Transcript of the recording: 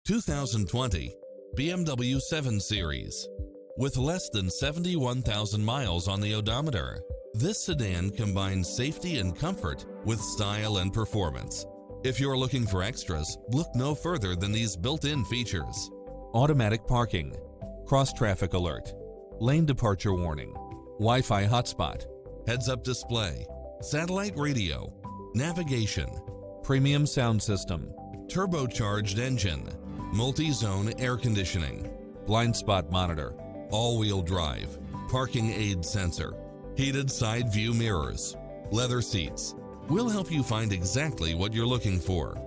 2020 BMW 7 Series. With less than 71,000 miles on the odometer, this sedan combines safety and comfort with style and performance. If you're looking for extras, look no further than these built-in features: automatic parking, cross-traffic alert, lane departure warning, Wi-Fi hotspot, heads-up display, satellite radio, navigation, premium sound system, turbocharged engine, multi-zone air conditioning, blind spot monitor, all-wheel drive, parking aid sensor, heated side view mirrors, leather seats. We'll help you find exactly what you're looking for.